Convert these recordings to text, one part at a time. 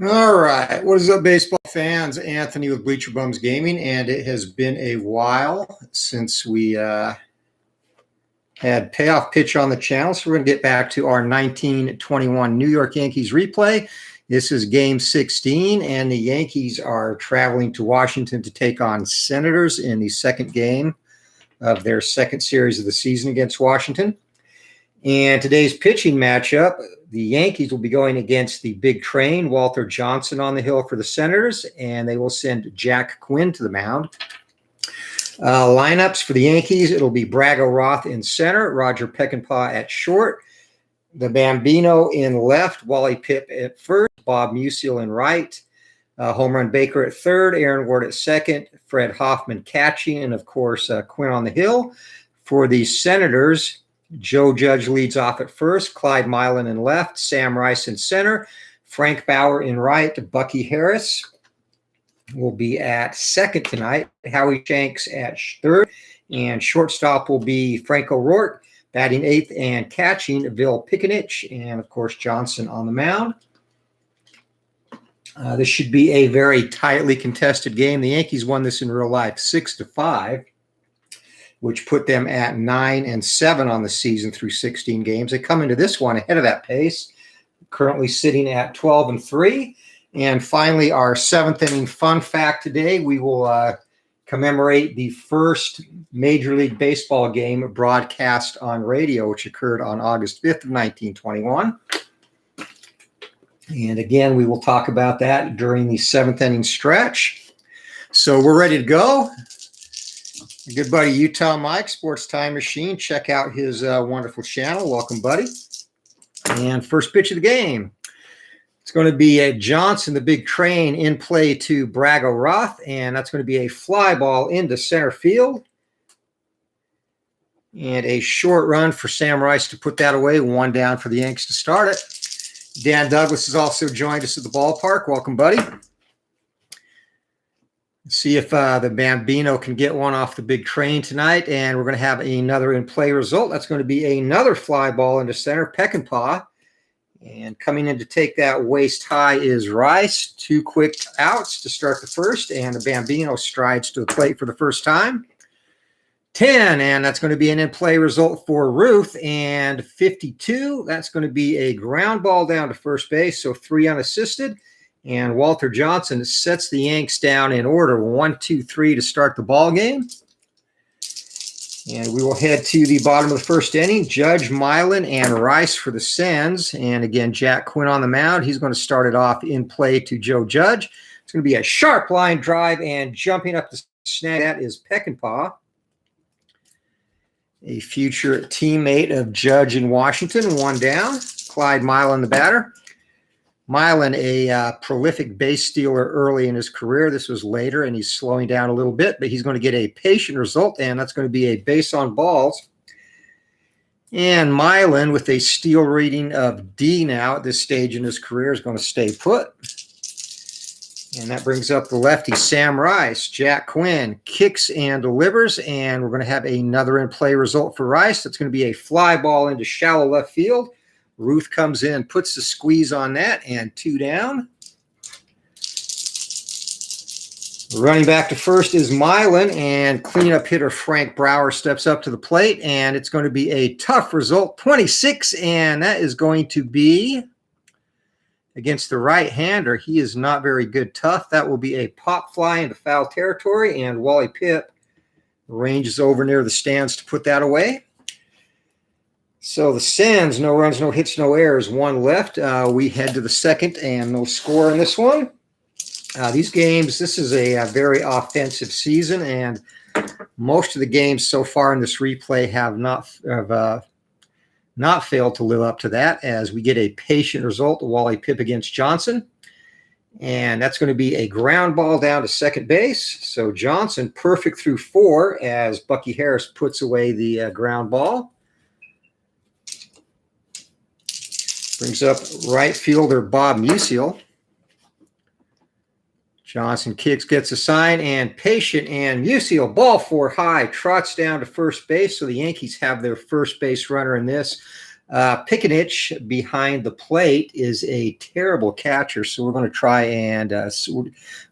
All right. What is up, baseball fans? Anthony with Bleacher Bums Gaming, and it has been a while since we had Payoff pitch on the channel. So we're going to get back to our 1921 New York Yankees replay. This is game 16, and the Yankees are traveling to Washington to take on Senators in the second game of their second series of the season against Washington. And today's pitching matchup, the Yankees will be going against the big train, Walter Johnson on the hill for the Senators, and they will send Jack Quinn to the mound. Lineups for the Yankees, it'll be Brago Roth in center, Roger Peckinpah at short, the Bambino in left, Wally Pipp at first, Bob Musial in right, Home Run Baker at third, Aaron Ward at second, Fred Hoffman catching, and of course Quinn on the hill. For the Senators, Joe Judge leads off at first, Clyde Milan in left, Sam Rice in center, Frank Bauer in right, Bucky Harris will be at second tonight, Howie Shanks at third, and shortstop will be Frank O'Rourke, batting eighth and catching Vil Picanich, and of course Johnson on the mound. This should be a very tightly contested game. The Yankees won this in real life 6-5. Which put them at 9-7 on the season through 16 games. They come into this one ahead of that pace, currently sitting at 12-3. And finally, our seventh inning fun fact today, we will commemorate the first Major League Baseball game broadcast on radio, which occurred on August 5th of 1921. And again, we will talk about that during the seventh inning stretch. So we're ready to go. Good buddy Utah Mike, Sports Time Machine. Check out his wonderful channel. Welcome, buddy. And first pitch of the game. It's going to be a Johnson, the big train, in play to Brago Roth, and that's going to be a fly ball into center field. And a short run for Sam Rice to put that away. One down for the Yanks to start it. Dan Douglas has also joined us at the ballpark. Welcome, buddy. See if the Bambino can get one off the big train tonight. And we're going to have another in-play result. That's going to be another fly ball into center, Peckinpah. And coming in to take that waist high is Rice. Two quick outs to start the first. And the Bambino strides to the plate for the first time. 10, and that's going to be an in-play result for Ruth. And 52, that's going to be a ground ball down to first base. So 3 unassisted. And Walter Johnson sets the Yanks down in order 1, 2, 3 to start the ball game. And we will head to the bottom of the first inning. Judge, Milan, and Rice for the Sens. And again, Jack Quinn on the mound. He's going to start it off in play to Joe Judge. It's going to be a sharp line drive, and jumping up the snag, that is Peckinpah, a future teammate of Judge in Washington. One down. Clyde Milan, the batter. Milan, a prolific base stealer early in his career. This was later, and he's slowing down a little bit, but he's going to get a patient result, and that's going to be a base on balls. And Milan, with a steal rating of D now at this stage in his career, is going to stay put. And that brings up the lefty, Sam Rice. Jack Quinn kicks and delivers, and we're going to have another in-play result for Rice. That's going to be a fly ball into shallow left field. Ruth comes in, puts the squeeze on that, and 2 down. Running back to first is Milan, and cleanup hitter Frank Bauer steps up to the plate, and it's going to be a tough result, 26, and that is going to be against the right-hander. He is not very good tough. That will be a pop fly into foul territory, and Wally Pipp ranges over near the stands to put that away. So the Sens, no runs, no hits, no errors, 1 left. We head to the second, and no score in this one. These games, this is a very offensive season, and most of the games so far in this replay have not failed to live up to that, as we get a patient result, Wally Pipp against Johnson. And that's going to be a ground ball down to second base. So Johnson perfect through 4 as Bucky Harris puts away the ground ball. Brings up right fielder Bob Musial. Johnson kicks, gets a sign, and patient, and Musial, ball 4 high, trots down to first base. So the Yankees have their first base runner in this. Pickenich behind the plate is a terrible catcher, so we're going to try and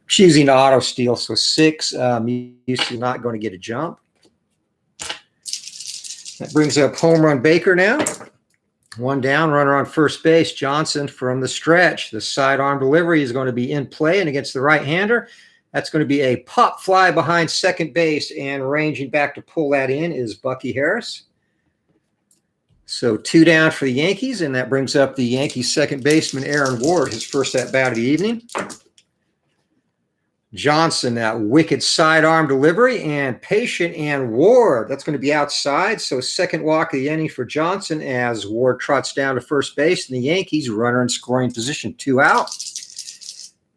choosing auto steal. So 6, Musial not going to get a jump. That brings up home run Baker now. 1 down, runner on first base. Johnson from the stretch. The sidearm delivery is going to be in play and against the right-hander. That's going to be a pop fly behind second base, and ranging back to pull that in is Bucky Harris. So 2 down for the Yankees, and that brings up the Yankees second baseman Aaron Ward, his first at-bat of the evening. Johnson, that wicked sidearm delivery, and patient, and Ward. That's going to be outside. So second walk of the inning for Johnson as Ward trots down to first base, and the Yankees runner in scoring position, 2 out.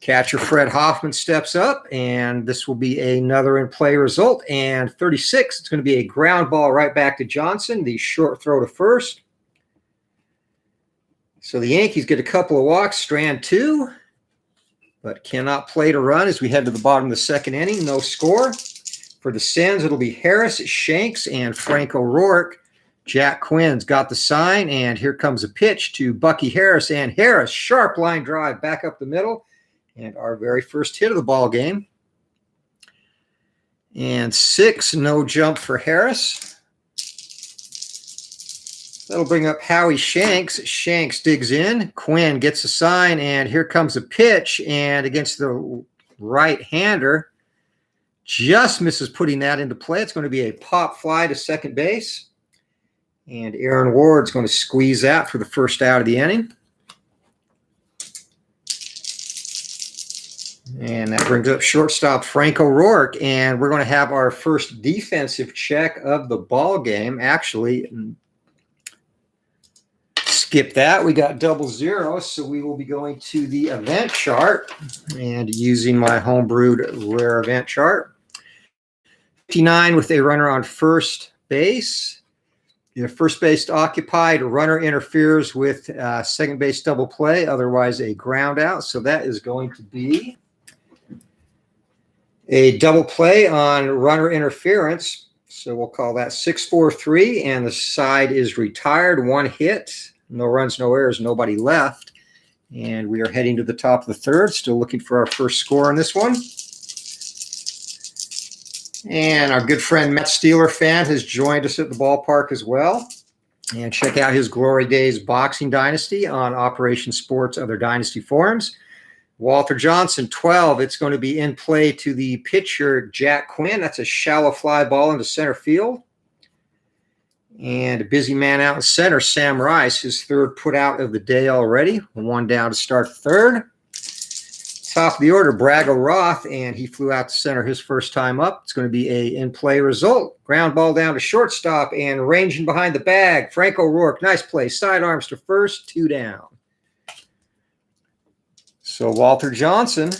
Catcher Fred Hoffman steps up, and this will be another in-play result. And 36, it's going to be a ground ball right back to Johnson, the short throw to first. So the Yankees get a couple of walks, strand 2. But cannot play to run as we head to the bottom of the second inning. No score. For the Sens, it'll be Harris, Shanks, and Frank O'Rourke. Jack Quinn's got the sign, and here comes a pitch to Bucky Harris. And Harris, sharp line drive back up the middle, and our very first hit of the ball game. And 6, no jump for Harris. That'll bring up Howie Shanks. Shanks digs in. Quinn gets a sign, and here comes a pitch. And against the right-hander, just misses putting that into play. It's going to be a pop fly to second base. And Aaron Ward's going to squeeze that for the first out of the inning. And that brings up shortstop Frank O'Rourke. And we're going to have our first defensive check of the ball game. Actually, skip that. We got 00, so we will be going to the event chart and using my homebrewed rare event chart. 59 with a runner on first base. First base occupied, runner interferes with second base double play, otherwise a ground out. So that is going to be a double play on runner interference. So we'll call that 6-4-3, and the side is retired. 1 hit. No runs, no errors, nobody left. And we are heading to the top of the third, still looking for our first score on this one. And our good friend Matt Steeler fan has joined us at the ballpark as well. And check out his Glory Days Boxing Dynasty on Operation Sports Other Dynasty forums. Walter Johnson, 12. It's going to be in play to the pitcher, Jack Quinn. That's a shallow fly ball into center field. And a busy man out in center, Sam Rice, his third put out of the day already. 1 down to start the third. Top of the order, Brago Roth, and he flew out to center his first time up. It's going to be a in-play result. Ground ball down to shortstop, and ranging behind the bag, Frank O'Rourke. Nice play. Sidearms to first, 2 down. So Walter Johnson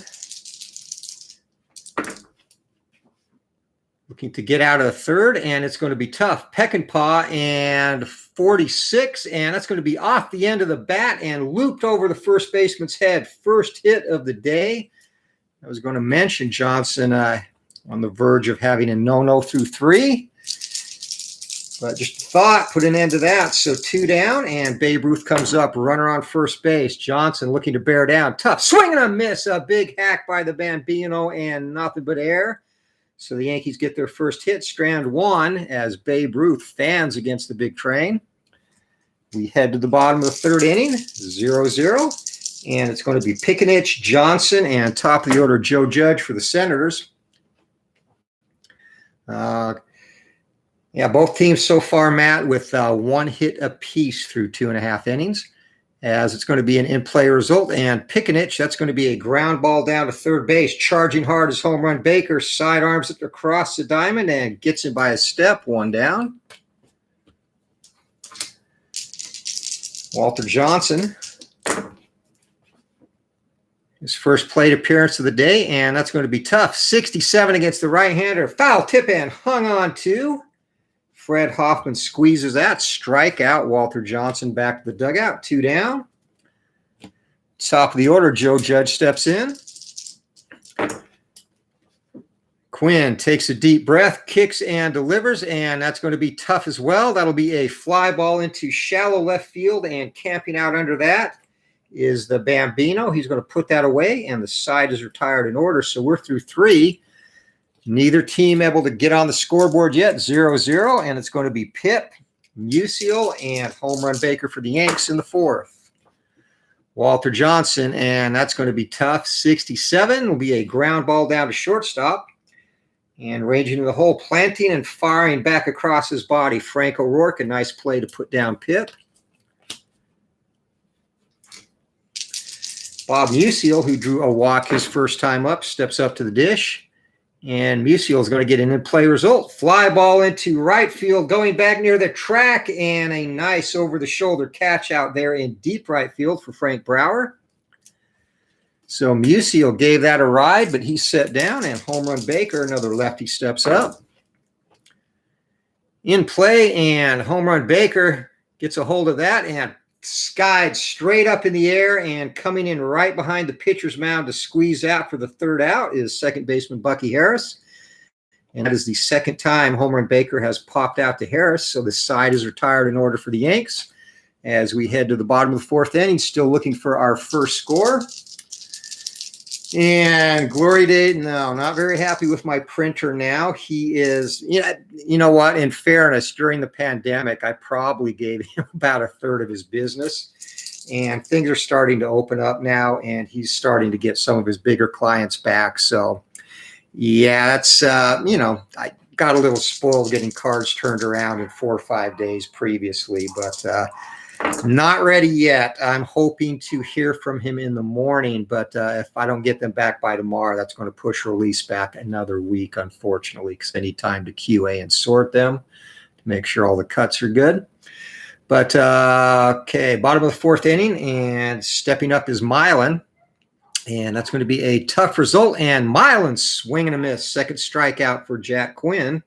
looking to get out of the third, and it's going to be tough. Peckinpah and 46, and that's going to be off the end of the bat and looped over the first baseman's head. First hit of the day. I was going to mention Johnson on the verge of having a no-no through 3. But just a thought, put an end to that. So 2 down, and Babe Ruth comes up, runner on first base. Johnson looking to bear down. Tough swing and a miss. A big hack by the Bambino and nothing but air. So the Yankees get their first hit, strand 1, as Babe Ruth fans against the big train. We head to the bottom of the third inning, 0-0. And it's going to be Pickenich, Johnson, and top of the order, Joe Judge for the Senators. Both teams so far, Matt, with 1 hit apiece through 2.5 innings, as it's going to be an in-play result. And Pickenich, that's going to be a ground ball down to third base. Charging hard is home run Baker. Sidearms it across the diamond and gets him by a step. 1 down. Walter Johnson, his first plate appearance of the day, and that's going to be tough. 67 against the right-hander. Foul tip and hung on to. Fred Hoffman squeezes that. Strikeout. Walter Johnson back to the dugout. 2 down. Top of the order, Joe Judge steps in. Quinn takes a deep breath, kicks and delivers, and that's going to be tough as well. That'll be a fly ball into shallow left field, and camping out under that is the Bambino. He's going to put that away, and the side is retired in order. So we're through 3. Neither team able to get on the scoreboard yet. 0-0, and it's going to be Pip, Musial, and home run Baker for the Yanks in the 4th. Walter Johnson, and that's going to be tough. 67 will be a ground ball down to shortstop. And ranging to the hole, planting and firing back across his body, Frank O'Rourke, a nice play to put down Pip. Bob Musial, who drew a walk his first time up, steps up to the dish. And Musial is going to get an in-play result. Fly ball into right field, going back near the track, and a nice over-the-shoulder catch out there in deep right field for Frank Brower. So Musial gave that a ride, but he set down, and home run Baker, another lefty, steps up. In play, and home run Baker gets a hold of that and skied straight up in the air, and coming in right behind the pitcher's mound to squeeze out for the 3rd out is second baseman Bucky Harris. And that is the 2nd time home run Baker has popped out to Harris. So the side is retired in order for the Yanks as we head to the bottom of the 4th inning, still looking for our first score. And Glory Day, no, not very happy with my printer now. He is, you know what, in fairness, during the pandemic, I probably gave him about 1/3 of his business. And things are starting to open up now, and he's starting to get some of his bigger clients back. So, yeah, that's, I got a little spoiled getting cards turned around in 4 or 5 days previously, but not ready yet. I'm hoping to hear from him in the morning, but if I don't get them back by tomorrow, that's going to push release back another week, unfortunately, because I need time to QA and sort them to make sure all the cuts are good. But, okay, bottom of the 4th inning, and stepping up is Milan, and that's going to be a tough result, and Milan swing and a miss. 2nd strikeout for Jack Quinn.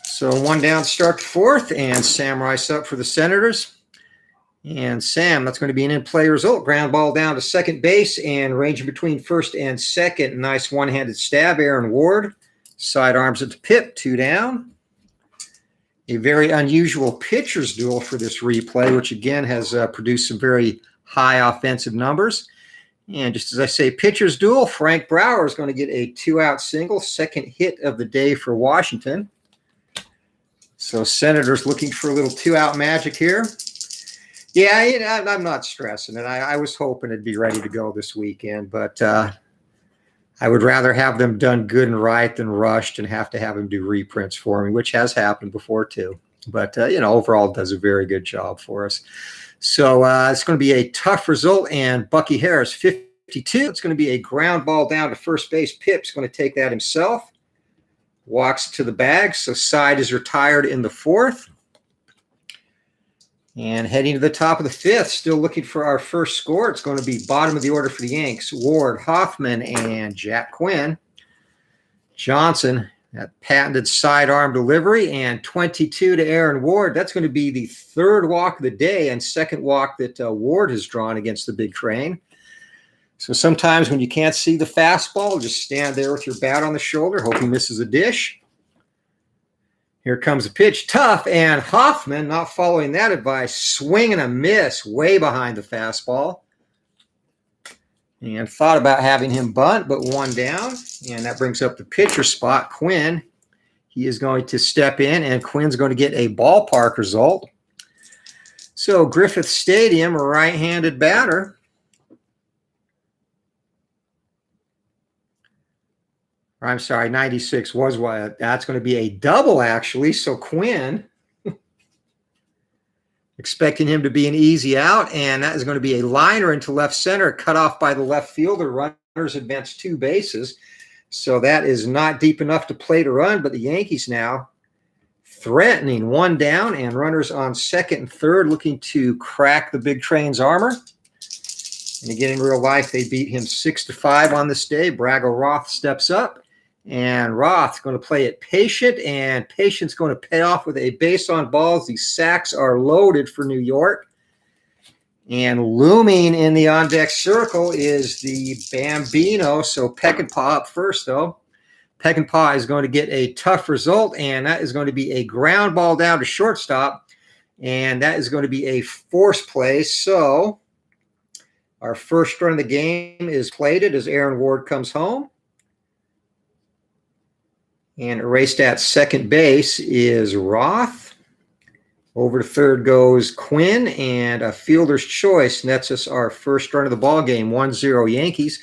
So 1 down, start the 4th, and Sam Rice up for the Senators. And Sam, that's going to be an in-play result. Ground ball down to second base and ranging between 1st and 2nd. Nice one-handed stab, Aaron Ward. Sidearms at the Pip, 2 down. A very unusual pitcher's duel for this replay, which again has produced some very high offensive numbers. And just as I say, pitcher's duel, Frank Brower is going to get a 2-out single, 2nd hit of the day for Washington. So Senators looking for a little 2-out magic here. Yeah, I'm not stressing it. I was hoping it'd be ready to go this weekend, but I would rather have them done good and right than rushed and have to have them do reprints for me, which has happened before too. But, overall does a very good job for us. So it's going to be a tough result, and Bucky Harris, 52. It's going to be a ground ball down to first base. Pip's going to take that himself. Walks to the bag, so side is retired in the 4th. And heading to the top of the 5th, still looking for our first score. It's going to be bottom of the order for the Yanks. Ward, Hoffman, and Jack Quinn. Johnson, that patented sidearm delivery, and 22 to Aaron Ward. That's going to be the 3rd walk of the day and 2nd walk that Ward has drawn against the Big Crane. So sometimes when you can't see the fastball, just stand there with your bat on the shoulder, hope he misses a dish. Here comes a pitch, tough, and Hoffman, not following that advice, swing and a miss way behind the fastball. And thought about having him bunt, but 1 down, and that brings up the pitcher spot, Quinn. He is going to step in, and Quinn's going to get a ballpark result. So Griffith Stadium, a right-handed batter. I'm sorry, 96 was what? That's going to be a double, actually. So Quinn, expecting him to be an easy out, and that is going to be a liner into left center, cut off by the left fielder. Runners advance 2 bases. So that is not deep enough to play to run, but the Yankees now threatening 1 down, and runners on 2nd and 3rd looking to crack the Big Train's armor. And again, in real life, they beat him 6-5 on this day. Brago Roth steps up. And Roth's going to play it patient, and Patient's going to pay off with a base on balls. These sacks are loaded for New York. And looming in the on-deck circle is the Bambino. So Peckinpah up first, though. Peckinpah is going to get a tough result, and that is going to be a ground ball down to shortstop, and that is going to be a force play. So our first run of the game is plated as Aaron Ward comes home. And erased at second base is Roth. Over to third goes Quinn, and a fielder's choice nets us our first run of the ball game. 1-0 Yankees.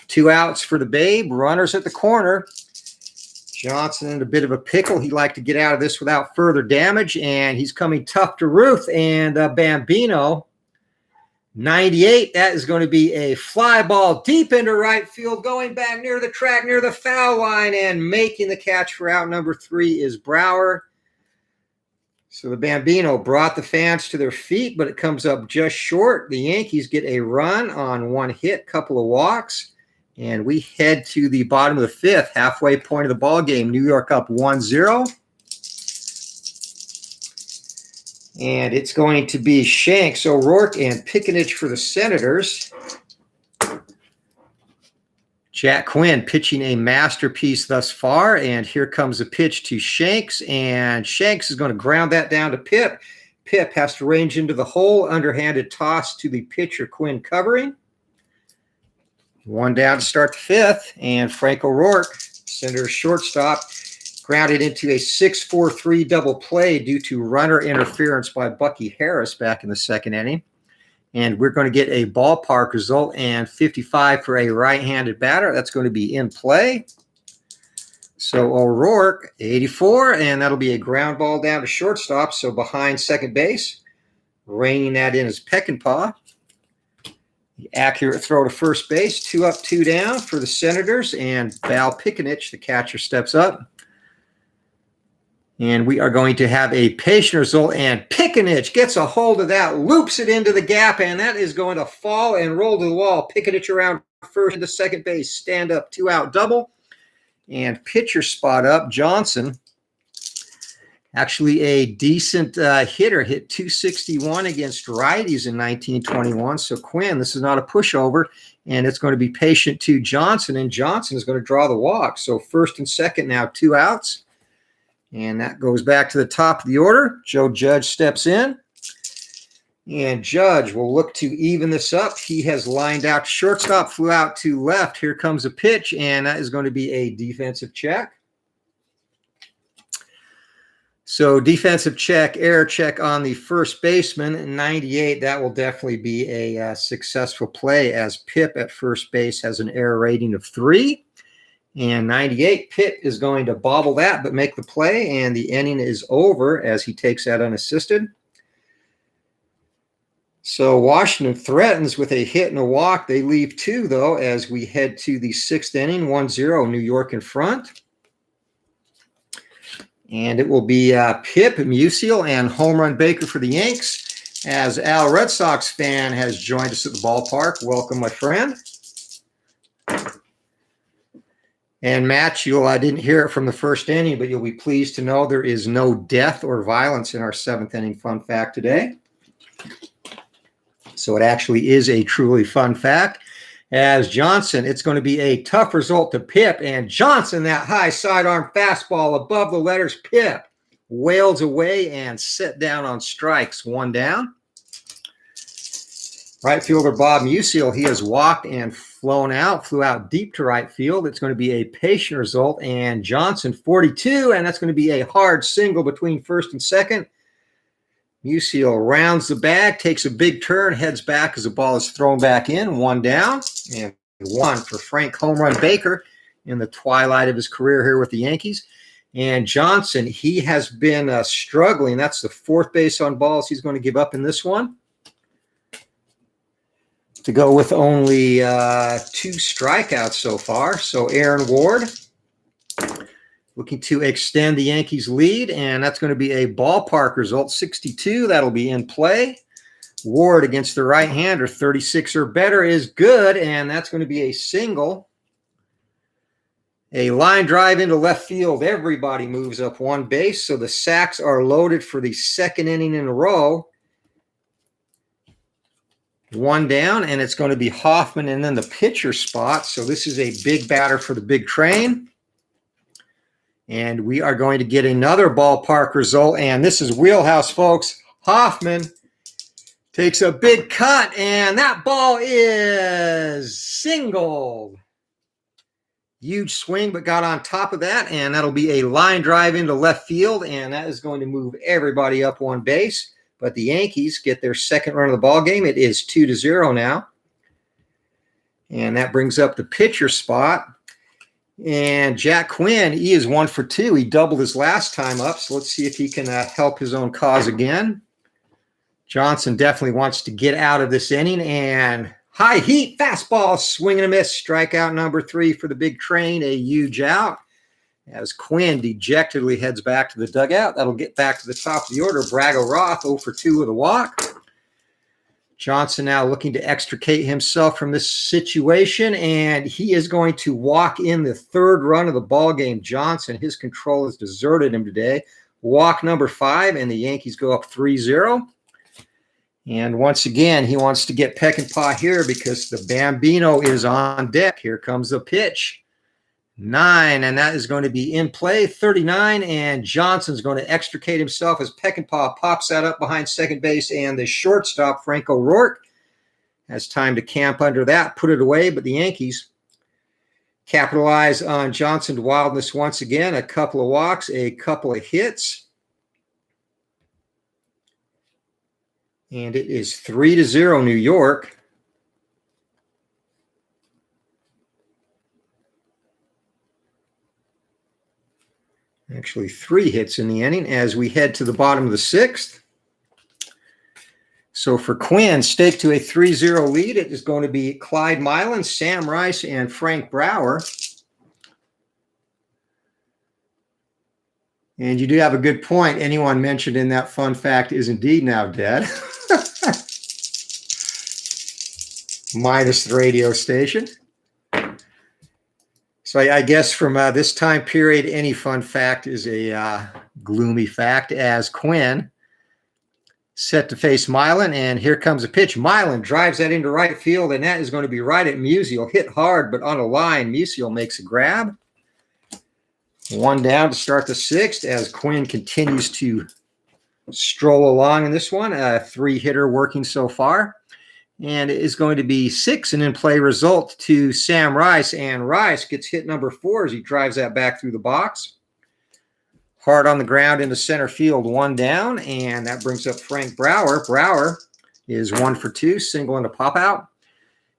2 outs for the Babe. Runners at the corner. Johnson in a bit of a pickle. He'd like to get out of this without further damage, and he's coming tough to Ruth. And Bambino, 98. That is going to be a fly ball deep into right field, going back near the track, near the foul line, and making the catch for out number 3 is Brower. So the Bambino brought the fans to their feet, but it comes up just short. The Yankees get a run on 1 hit, couple of walks, and we head to the bottom of the 5th, halfway point of the ball game. New York up 1-0. And it's going to be Shanks, O'Rourke, and Pickenich for the Senators. Jack Quinn pitching a masterpiece thus far, and here comes a pitch to Shanks, and Shanks is going to ground that down to Pip. Pip has to range into the hole, underhanded toss to the pitcher, Quinn covering. 1 down to start the 5th, and Frank O'Rourke, Senators shortstop, grounded into a 6-4-3 double play due to runner interference by Bucky Harris back in the 2nd inning. And we're going to get a ballpark result and 55 for a right-handed batter. That's going to be in play. So O'Rourke, 84, and that'll be a ground ball down to shortstop, so behind second base. Reining that in is Peckinpah. The accurate throw to first base, 2 up, 2 down for the Senators, and Val Pickenich, the catcher, steps up. And we are going to have a patient result, and Pickenich gets a hold of that, loops it into the gap, and that is going to fall and roll to the wall. Pickenich around first into second base, stand up, 2-out double, and pitcher spot up. Johnson, actually a decent hitter, hit 261 against righties in 1921. So Quinn, this is not a pushover, and it's going to be patient to Johnson, and Johnson is going to draw the walk. So first and second now, 2 outs. And that goes back to the top of the order. Joe Judge steps in. And Judge will look to even this up. He has lined out to shortstop, flew out to left. Here comes a pitch, and that is going to be a defensive check. So defensive check, error check on the first baseman. 98, that will definitely be a successful play, as Pip at first base has an error rating of 3. And 98, Pitt is going to bobble that but make the play, and the inning is over as he takes that unassisted. So Washington threatens with a hit and a walk. They leave 2, though, as we head to the 6th inning, 1-0, New York in front. And it will be Pip, Musial, and home run Baker for the Yanks, as Al Red Sox fan has joined us at the ballpark. Welcome, my friend. And Matt, I didn't hear it from the first inning, but you'll be pleased to know there is no death or violence in our 7th inning fun fact today. So it actually is a truly fun fact. As Johnson, it's going to be a tough result to Pip, and Johnson, that high sidearm fastball above the letters Pip, wails away and set down on strikes. 1 down. Right fielder Bob Musial, he has walked and flew out deep to right field. It's going to be a patient result, and Johnson 42, and that's going to be a hard single between first and second. Musial rounds the bag, takes a big turn, heads back as the ball is thrown back in. 1 down, and 1 for Frank home run Baker in the twilight of his career here with the Yankees. And Johnson, he has been struggling. That's the 4th base on balls he's going to give up in this one, to go with only 2 strikeouts so far. So Aaron Ward looking to extend the Yankees lead, and that's going to be a ballpark result, 62. That'll be in play. Ward against the right-hander, 36 or better is good, and that's going to be a single. A line drive into left field. Everybody moves up 1 base, so the sacks are loaded for the 2nd inning in a row. One down, and it's going to be Hoffman and then the pitcher spot. So this is a big batter for the big train. And we are going to get another ballpark result, and this is wheelhouse, folks. Hoffman takes a big cut, and that ball is singled. Huge swing, but got on top of that, and that'll be a line drive into left field, and that is going to move everybody up one base. But the Yankees get their second run of the ball game. It is 2-0 now. And that brings up the pitcher spot. And Jack Quinn, he is 1 for 2. He doubled his last time up, so let's see if he can help his own cause again. Johnson definitely wants to get out of this inning, and high heat fastball, swing and a miss. Strikeout number 3 for the big train, a huge out. As Quinn dejectedly heads back to the dugout. That'll get back to the top of the order. Brago-Roth 0 for 2 with a walk. Johnson now looking to extricate himself from this situation, and he is going to walk in the third run of the ball game. Johnson, his control has deserted him today. Walk number 5, and the Yankees go up 3-0. And once again, he wants to get Peckinpah here because the Bambino is on deck. Here comes the pitch. 9, and that is going to be in play. 39, and Johnson's going to extricate himself as Peckinpah pops that up behind second base, and the shortstop, Frank O'Rourke, has time to camp under that, put it away, but the Yankees capitalize on Johnson's wildness once again. A couple of walks, a couple of hits, and it is 3-0 New York. Actually, 3 hits in the inning as we head to the bottom of the 6th. So for Quinn, stake to a 3-0 lead. It is going to be Clyde Milan, Sam Rice, and Frank Brower. And you do have a good point. Anyone mentioned in that fun fact is indeed now dead. Minus the radio station. So I guess from this time period, any fun fact is a gloomy fact, as Quinn set to face Milan, and here comes a pitch. Milan drives that into right field, and that is going to be right at Musial. Hit hard, but on a line. Musial makes a grab. 1 down to start the 6th as Quinn continues to stroll along in this one. A 3-hitter working so far. And it is going to be 6, an in-play result to Sam Rice. And Rice gets hit number 4 as he drives that back through the box. Hard on the ground into center field, 1 down. And that brings up Frank Brower. Brower is 1 for 2, single and a pop out.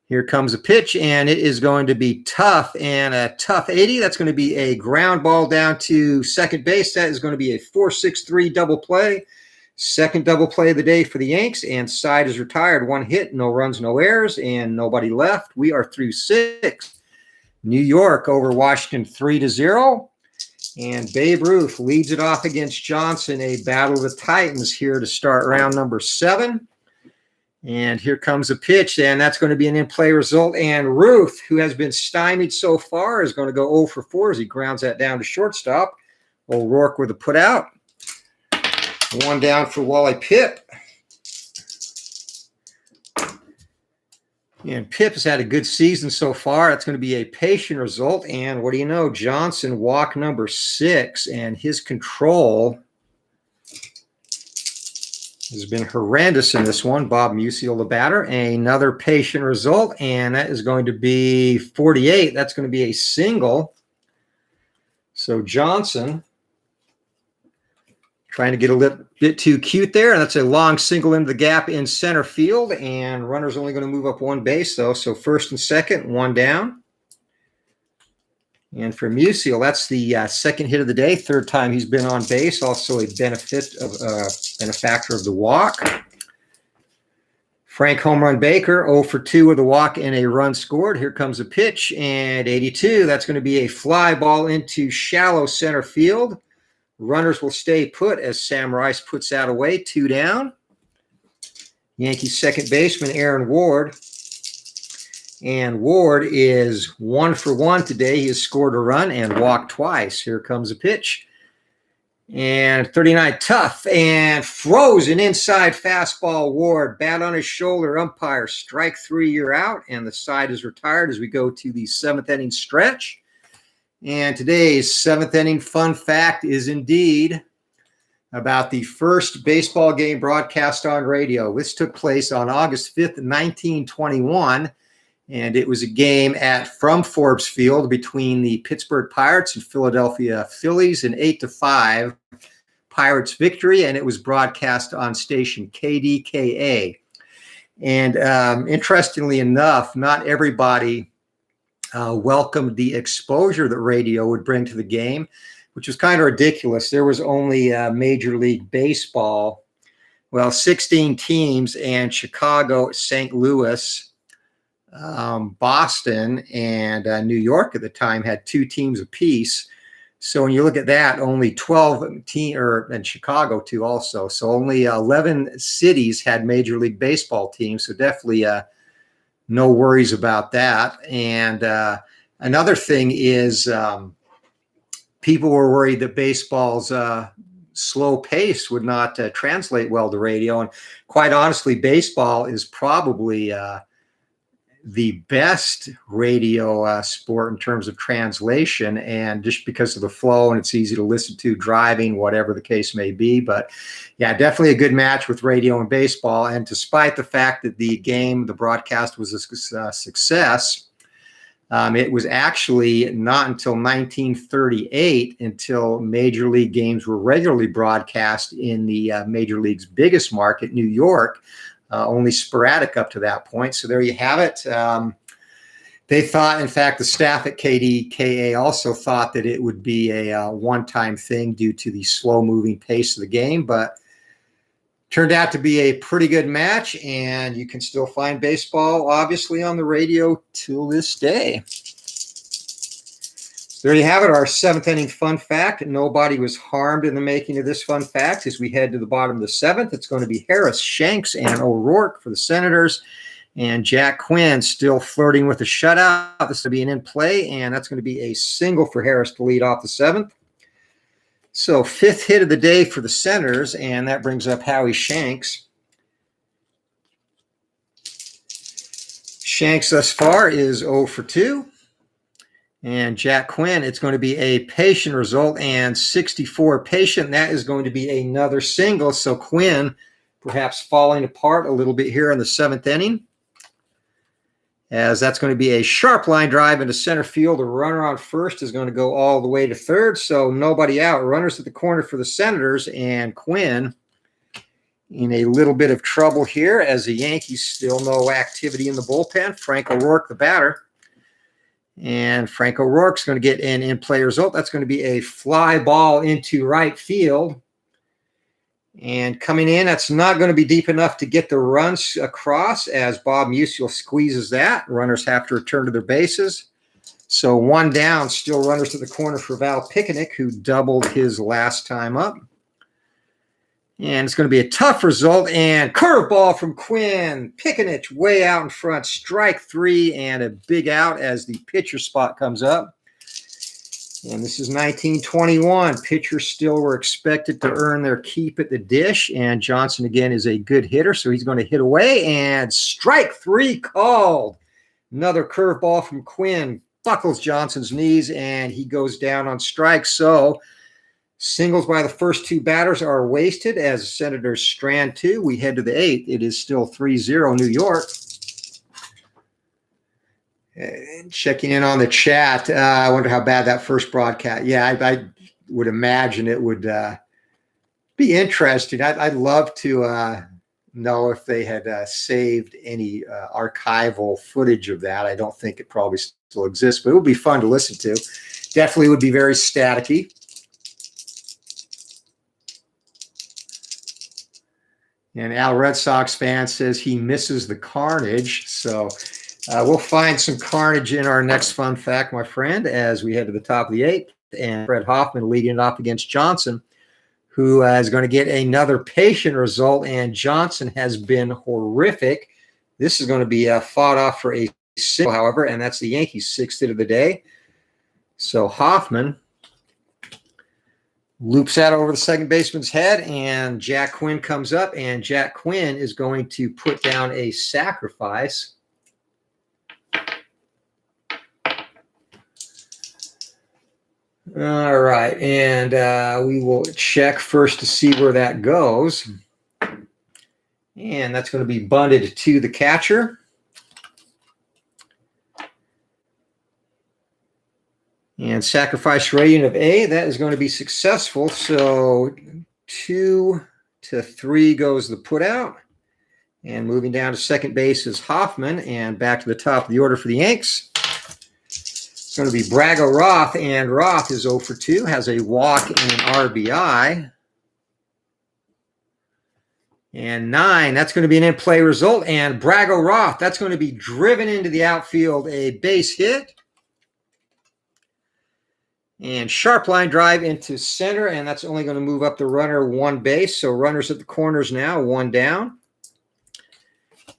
Here comes a pitch, and it is going to be tough, and a tough 80. That's going to be a ground ball down to second base. That is going to be a 4-6-3 double play. Second double play of the day for the Yanks, and Side is retired. 1 hit, no runs, no errors, and nobody left. We are through 6. New York over Washington 3-0. And Babe Ruth leads it off against Johnson, a battle of the Titans here to start round number 7. And here comes a pitch, and that's going to be an in-play result. And Ruth, who has been stymied so far, is going to go 0 for 4 as he grounds that down to shortstop. O'Rourke with a putout. 1 down for Wally Pipp. And Pipp has had a good season so far. It's going to be a patient result. And what do you know? Johnson walk number 6, and his control has been horrendous in this one. Bob Musial, the batter. Another patient result, and that is going to be 48. That's going to be a single. So Johnson trying to get a little bit too cute there, and that's a long single into the gap in center field, and runner's only going to move up 1 base, though. So first and second, 1 down. And for Musial, that's the second hit of the day, 3rd time he's been on base, also a benefactor of the walk. Frank Home Run Baker, 0 for 2 with a walk and a run scored. Here comes a pitch, and 82. That's going to be a fly ball into shallow center field. Runners will stay put as Sam Rice puts that away, 2 down. Yankees second baseman Aaron Ward. And Ward is 1 for 1 today. He has scored a run and walked twice. Here comes a pitch. And 39 tough and froze an inside fastball. Ward, bat on his shoulder, umpire, strike 3, you're out. And the side is retired as we go to the 7th inning stretch. And today's 7th inning fun fact is indeed about the first baseball game broadcast on radio. This took place on August 5th, 1921. And it was a game from Forbes Field between the Pittsburgh Pirates and Philadelphia Phillies, an 8-5 Pirates victory, and it was broadcast on station KDKA. And interestingly enough, not everybody welcomed the exposure that radio would bring to the game, which was kind of ridiculous. There was only Major League Baseball, 16 teams, and Chicago, St. Louis, Boston, and New York at the time had 2 teams apiece. So when you look at that, only 12 teams, and Chicago too also. So only 11 cities had Major League Baseball teams. So definitely no worries about that. And another thing is people were worried that baseball's slow pace would not translate well to radio. And quite honestly, baseball is probably the best radio sport in terms of translation, and just because of the flow, and it's easy to listen to driving, whatever the case may be. But yeah, definitely a good match with radio and baseball. And despite the fact that the broadcast was a success, it was actually not until 1938 until Major League games were regularly broadcast in the Major League's biggest market, New York. Only sporadic up to that point. So there you have it. They thought, in fact, the staff at KDKA also thought that it would be a one-time thing due to the slow-moving pace of the game, but turned out to be a pretty good match, and you can still find baseball, obviously, on the radio till this day. There you have it, our 7th inning fun fact. Nobody was harmed in the making of this fun fact. As we head to the bottom of the 7th, it's going to be Harris, Shanks, and O'Rourke for the Senators. And Jack Quinn still flirting with a shutout. This will be an in play, and that's going to be a single for Harris to lead off the 7th. So 5th hit of the day for the Senators, and that brings up Howie Shanks. Shanks thus far is 0 for 2. And Jack Quinn, it's going to be a patient result, and 64 patient. That is going to be another single. So Quinn perhaps falling apart a little bit here in the 7th inning, as that's going to be a sharp line drive into center field. The runner on first is going to go all the way to third. So nobody out. Runners at the corner for the Senators, and Quinn in a little bit of trouble here as the Yankees still no activity in the bullpen. Frank O'Rourke, the batter. And Frank O'Rourke's going to get an in-play result. That's going to be a fly ball into right field. And coming in, that's not going to be deep enough to get the runs across, as Bob Musial squeezes that. Runners have to return to their bases. So 1 down, still runners to the corner for Val Picanic, who doubled his last time up. And it's going to be a tough result, and curveball from Quinn. Picanic way out in front, strike 3, and a big out as the pitcher spot comes up. And this is 1921. Pitchers still were expected to earn their keep at the dish, and Johnson again is a good hitter, so he's going to hit away, and strike 3 called. Another curveball from Quinn buckles Johnson's knees, and he goes down on strikes. So singles by the first 2 batters are wasted as Senators strand 2. We head to the 8th. It is still 3-0 New York. Checking in on the chat. I wonder how bad that first broadcast. Yeah, I would imagine it would be interesting. I'd love to know if they had saved any archival footage of that. I don't think it probably still exists, but it would be fun to listen to. Definitely would be very staticky. And Al Red Sox fan says he misses the carnage. So we'll find some carnage in our next fun fact, my friend, as we head to the top of the 8th. And Fred Hoffman leading it off against Johnson, who is going to get another patient result. And Johnson has been horrific. This is going to be fought off for a single, however, and that's the Yankees' 6th hit of the day. So Hoffman Loops that over the second baseman's head, and Jack Quinn comes up, and Jack Quinn is going to put down a sacrifice. All right, and we will check first to see where that goes. And that's going to be bunted to the catcher. And sacrifice rating of A, that is going to be successful. So 2 to 3 goes the put out. And moving down to second base is Hoffman. And back to the top of the order for the Yanks. It's going to be Braga Roth. And Roth is 0 for 2, has a walk and an RBI. And 9, that's going to be an in-play result. And Braga Roth, that's going to be driven into the outfield, a base hit. And sharp line drive into center, and that's only going to move up the runner 1 base. So runners at the corners now, 1 down.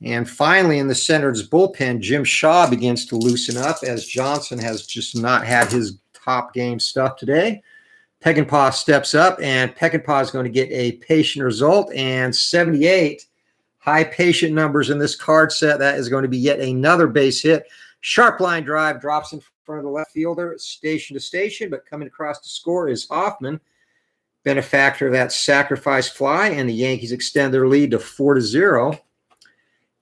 And finally, in the center's bullpen, Jim Shaw begins to loosen up as Johnson has just not had his top game stuff today. Peckinpah steps up, and Peckinpah is going to get a patient result, and 78. High patient numbers in this card set. That is going to be yet another base hit. Sharp line drive drops in front of the left fielder, station to station, but coming across to score is Hoffman, benefactor of that sacrifice fly, and the Yankees extend their lead to 4 to 0.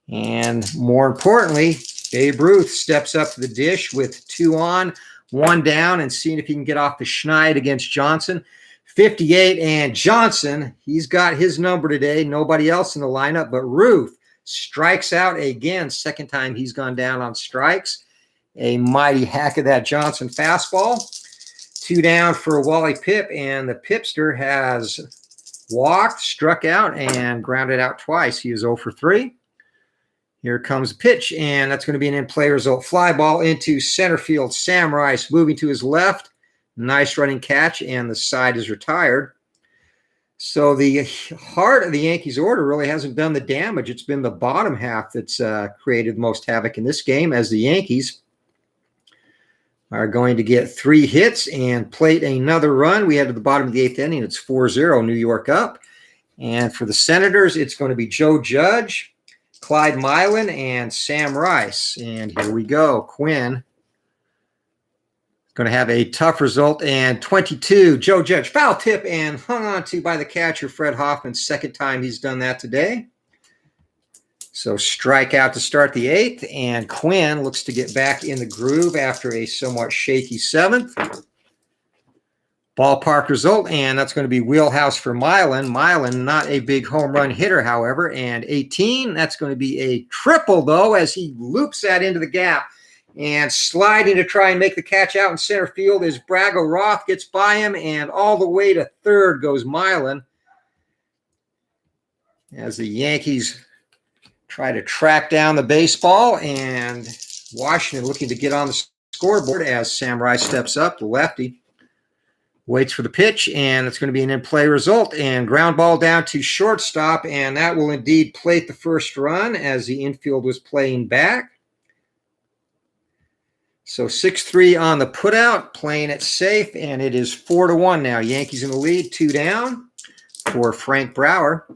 And more importantly, Babe Ruth steps up to the dish with 2 on, 1 down, and seeing if he can get off the schneid against Johnson. 58, and Johnson, he's got his number today. Nobody else in the lineup, but Ruth strikes out again. Second time he's gone down on strikes. A mighty hack of that Johnson fastball. 2 down for Wally Pipp, and the Pipster has walked, struck out, and grounded out twice. He is 0 for 3. Here comes a pitch, and that's going to be an in-play result. Fly ball into center field. Sam Rice moving to his left. Nice running catch, and the side is retired. So the heart of the Yankees order really hasn't done the damage. It's been the bottom half that's created the most havoc in this game, as the Yankees are going to get 3 hits and plate another run. We head to the bottom of the 8th inning. It's 4-0, New York up. And for the Senators, it's going to be Joe Judge, Clyde Milan, and Sam Rice. And here we go. Quinn going to have a tough result. And 22, Joe Judge, foul tip and hung on to by the catcher, Fred Hoffman. Second time he's done that today. So strikeout to start the 8th. And Quinn looks to get back in the groove after a somewhat shaky 7th. Ballpark result, and that's going to be wheelhouse for Milan. Milan, not a big home run hitter, however. And 18, that's going to be a triple, though, as he loops that into the gap. And sliding to try and make the catch out in center field is Braga Roth, gets by him, and all the way to third goes Milan. As the Yankees try to track down the baseball, and Washington looking to get on the scoreboard as Sam Rice steps up, the lefty. Waits for the pitch, and it's going to be an in-play result, and ground ball down to shortstop, and that will indeed plate the first run as the infield was playing back. So 6-3 on the putout, playing it safe, and it is 4-1 now. Yankees in the lead, 2 down for Frank Brower.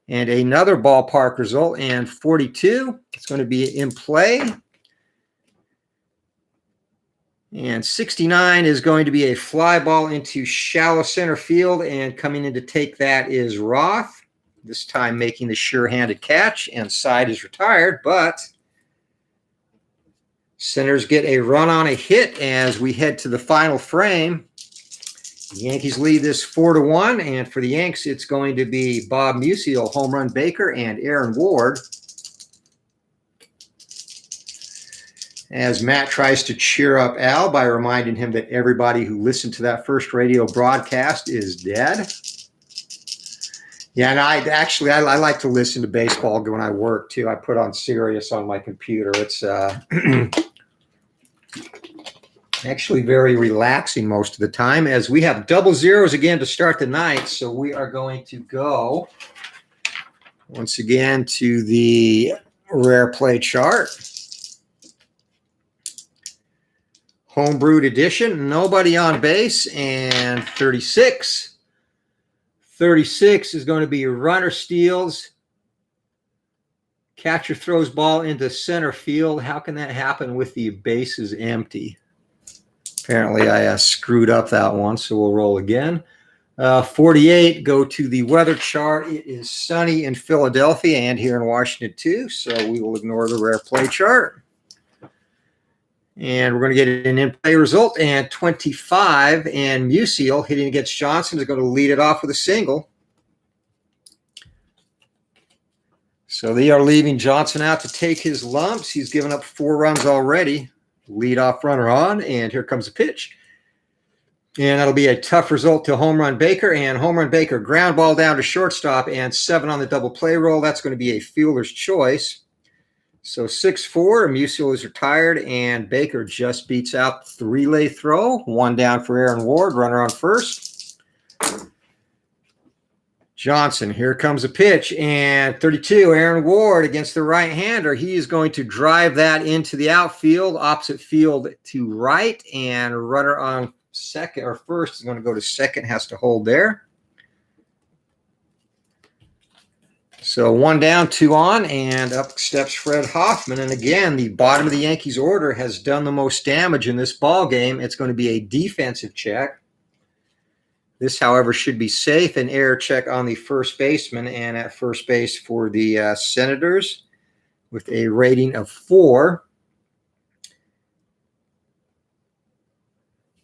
And another ballpark result, and 42. It's going to be in play. And 69 is going to be a fly ball into shallow center field, and coming in to take that is Roth, this time making the sure-handed catch, and side is retired, but Senators get a run on a hit as we head to the final frame. The Yankees lead this 4-1, and for the Yanks, it's going to be Bob Musial, home run Baker, and Aaron Ward. As Matt tries to cheer up Al by reminding him that everybody who listened to that first radio broadcast is dead. Yeah, and I like to listen to baseball when I work too. I put on Sirius on my computer. It's actually very relaxing most of the time, as we have double zeros again to start the night. So we are going to go once again to the rare play chart. Homebrewed edition, nobody on base, and 36. 36 is going to be runner steals. Catcher throws ball into center field. How can that happen with the bases empty? Apparently I screwed up that one, so we'll roll again. 48, go to the weather chart. It is sunny in Philadelphia and here in Washington too, so we will ignore the rare play chart. And we're going to get an in-play result. And 25, and Musial hitting against Johnson is going to lead it off with a single. So they are leaving Johnson out to take his lumps. He's given up 4 runs already. Leadoff runner on, and here comes a pitch. And that'll be a tough result to Home Run Baker. And Home Run Baker ground ball down to shortstop and 7 on the double play roll. That's going to be a fielder's choice. So 6-4, Musial is retired, and Baker just beats out the 3-lay throw. 1 down for Aaron Ward, runner on first. Johnson, here comes a pitch, and 32, Aaron Ward against the right-hander. He is going to drive that into the outfield, opposite field to right, and runner on second or first is going to go to second, has to hold there. So 1 down, 2 on, and up steps Fred Hoffman. And again, the bottom of the Yankees order has done the most damage in this ball game. It's going to be a defensive check. This, however, should be safe. An error check on the first baseman, and at first base for the Senators with a rating of 4.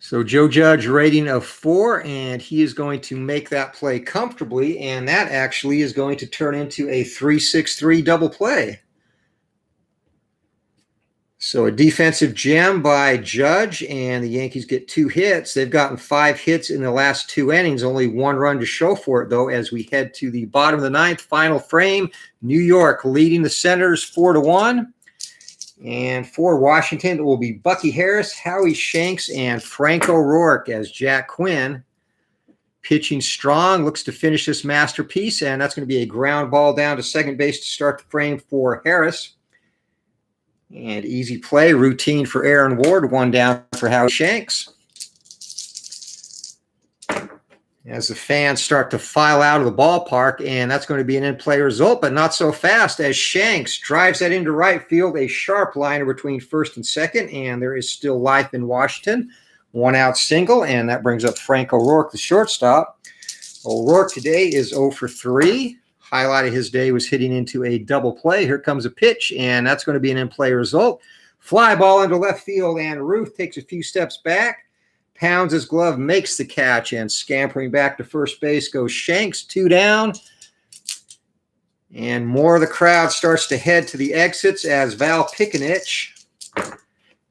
So Joe Judge rating of 4, and he is going to make that play comfortably, and that actually is going to turn into a 3-6-3 double play. So a defensive gem by Judge, and the Yankees get 2 hits. They've gotten 5 hits in the last 2 innings, only 1 run to show for it, though, as we head to the bottom of the 9th, final frame. New York leading the Senators 4-1. And for Washington, it will be Bucky Harris, Howie Shanks, and Frank O'Rourke as Jack Quinn. Pitching strong, looks to finish this masterpiece, and that's going to be a ground ball down to second base to start the frame for Harris. And easy play, routine for Aaron Ward, 1 down for Howie Shanks. As the fans start to file out of the ballpark, and that's going to be an in-play result, but not so fast as Shanks drives that into right field, a sharp liner between first and second, and there is still life in Washington. 1 out single, and that brings up Frank O'Rourke, the shortstop. O'Rourke today is 0 for 3. Highlight of his day was hitting into a double play. Here comes a pitch, and that's going to be an in-play result. Fly ball into left field, and Ruth takes a few steps back. Pounds his glove, makes the catch, and scampering back to first base goes Shanks, 2 down. And more of the crowd starts to head to the exits as Val Pikanich,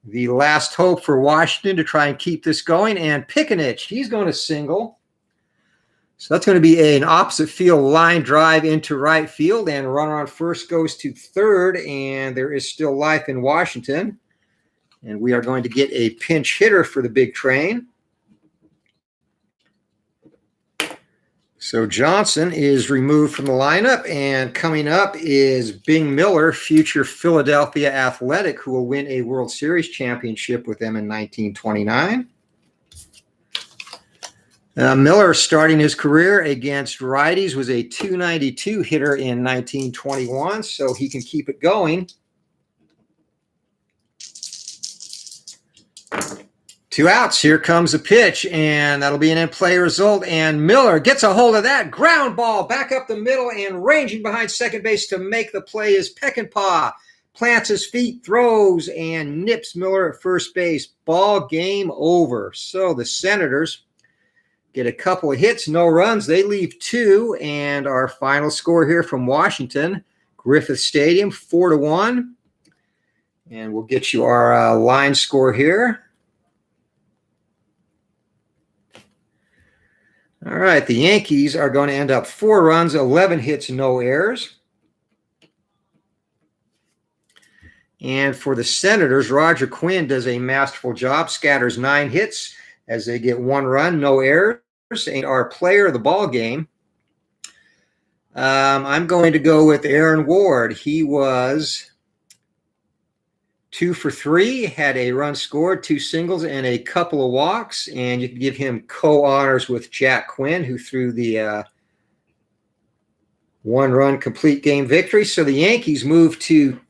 the last hope for Washington to try and keep this going. And Pikanich, he's going to single. So that's going to be an opposite field line drive into right field, and runner on first goes to third, and there is still life in Washington. And we are going to get a pinch hitter for the big train. So Johnson is removed from the lineup, and coming up is Bing Miller, future Philadelphia Athletic, who will win a World Series championship with them in 1929. Miller, starting his career against righties, was a .292 hitter in 1921, so he can keep it going. 2 outs. Here comes a pitch, and that'll be an in-play result. And Miller gets a hold of that ground ball back up the middle, and ranging behind second base to make the play is Peckinpah. Plants his feet, throws, and nips Miller at first base. Ball game over. So the Senators get a couple of hits, no runs. They leave 2, and our final score here from Washington, Griffith Stadium, 4-1. And we'll get you our line score here. All right, the Yankees are going to end up 4 runs, 11 hits, no errors. And for the Senators, Roger Quinn does a masterful job, scatters 9 hits as they get 1 run, no errors. And our player of the ball game, I'm going to go with Aaron Ward. He was 2 for 3, had a run scored, 2 singles, and a couple of walks. And you can give him co-honors with Jack Quinn, who threw the 1-run complete game victory. So the Yankees move to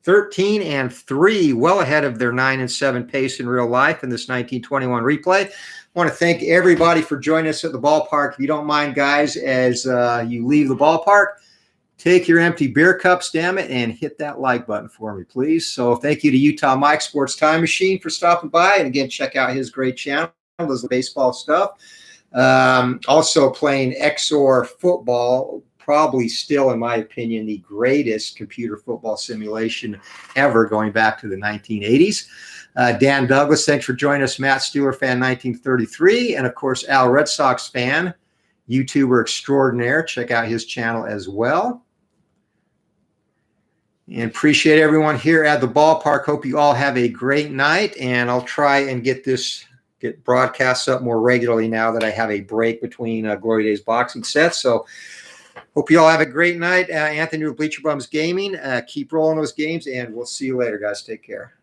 13-3, well ahead of their 9-7 pace in real life in this 1921 replay. I want to thank everybody for joining us at the ballpark. If you don't mind, guys, as you leave the ballpark, take your empty beer cups, damn it, and hit that like button for me, please. So thank you to Utah Mike Sports Time Machine for stopping by. And again, check out his great channel. Does the baseball stuff. Also playing XOR football, probably still, in my opinion, the greatest computer football simulation ever, going back to the 1980s. Dan Douglas, thanks for joining us. Matt Steeler fan 1933. And, of course, Al Red Sox fan, YouTuber extraordinaire. Check out his channel as well. And appreciate everyone here at the ballpark. Hope you all have a great night. And I'll try and get broadcasts up more regularly now that I have a break between Glory Days boxing sets. So hope you all have a great night. Anthony with Bleacher Bums Gaming. Keep rolling those games, and we'll see you later, guys. Take care.